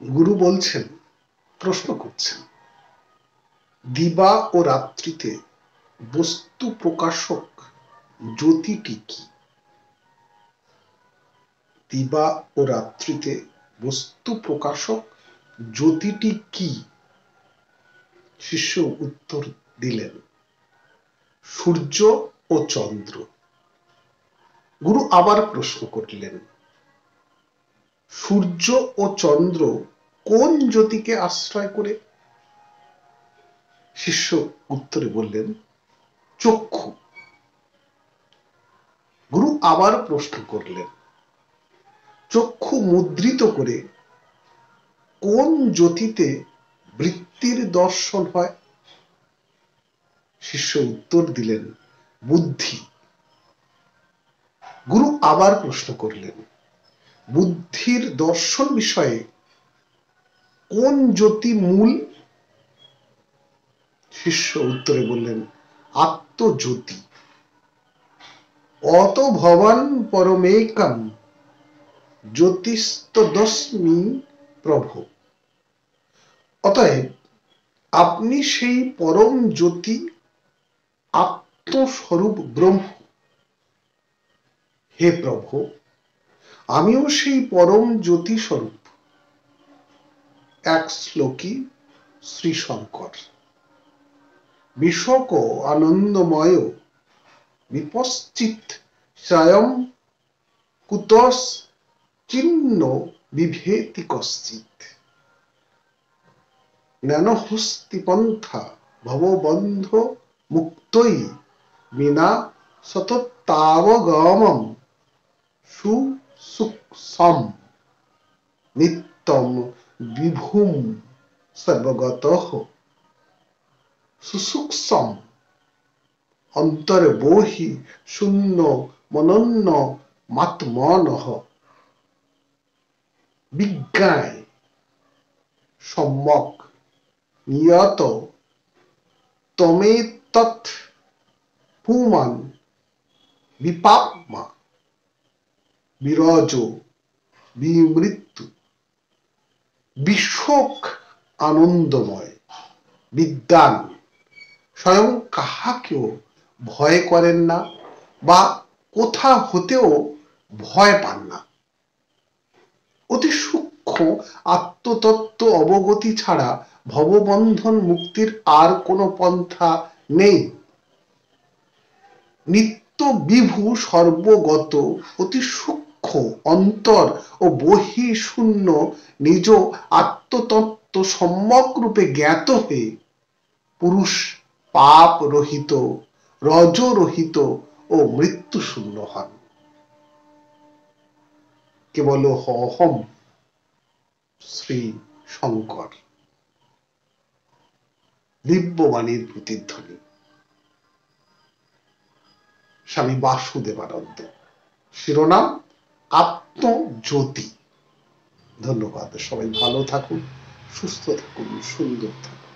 গুরু বলছেন, প্রশ্ন করছেন, দিবা ও রাত্রিতে বস্তু প্রকাশক জ্যোতিটি কি? দিবা ও রাত্রিতে বস্তু প্রকাশক জ্যোতিটি কি? শিষ্য উত্তর দিলেন, সূর্য ও চন্দ্র। গুরু আবার প্রশ্ন করলেন, সূর্য ও চন্দ্র কোন জ্যোতিকে আশ্রয় করে? শিষ্য উত্তরে বললেন, চক্ষু। গুরু আবার প্রশ্ন করলেন, চক্ষু মুদ্রিত করে কোন জ্যোতিতে বৃত্তির দর্শন হয়? শিষ্য উত্তর দিলেন, বুদ্ধি। গুরু আবার প্রশ্ন করলেন, বুদ্ধির দর্শন বিষয়ে কোন জ্যোতি মূল? শিষ্য উত্তরে বললেন, আত্মজ্যোতি। অত ভবান পরমেকম জ্যোতিস্তদস্মি প্রভু। অতএব আপনি সেই পরম জ্যোতি, আত্মস্বরূপ ব্রহ্ম। হে প্রভু, আমিও সেই পরম জ্যোতি স্বরূপ। এক শ্লোকী শ্রী শঙ্কর। বিশক আনন্দময় বিপশ্চিত স্বয়ং কুতশ্চিন্ন বিভেতি কশ্চিৎ। জ্ঞানহস্তিপন্থা ভববন্ধ মুক্তৈ বিনা সততাবগমম সুসূক্ষ্মম নিত্যম বিভুম সর্বগতঃ। সুসূক্ষ্মম অন্তর্বহি শূন্য মনন্য মাত্মনঃ। বিজ্ঞায় সম্যক নিয়ত তমেতৎ পুমাन् বিপাপ্মা বিরজো বিমৃত্যু। বিশক আনন্দময় বিদ্বান স্বয়ং কাহাকেও ভয় করেন না বা কোথা হতেও ভয় পান না। অতি সূক্ষ্ম আত্মতত্ত্ব অবগতি ছাড়া ভববন্ধন মুক্তির আর কোনো পন্থা নেই। নিত্য বিভু সর্বগত অতি সূক্ষ্ম অন্তর ও বহিঃশূন্য নিজ আত্মতত্ত্ব সম্যক রূপে জ্ঞাত হয়ে পুরুষ পাপ রহিত, রজরহিত ও মৃত্যু শূন্য হন। কেবল অহম। শ্রী শঙ্কর। দিব্যবাণীর প্রতিধ্বনি স্বামী বাসুদেবানন্দ। শিরোনাম আত্মজ্যোতি। ধন্যবাদ। সবাই ভালো থাকুন, সুস্থ থাকুন, সুন্দর থাকুন।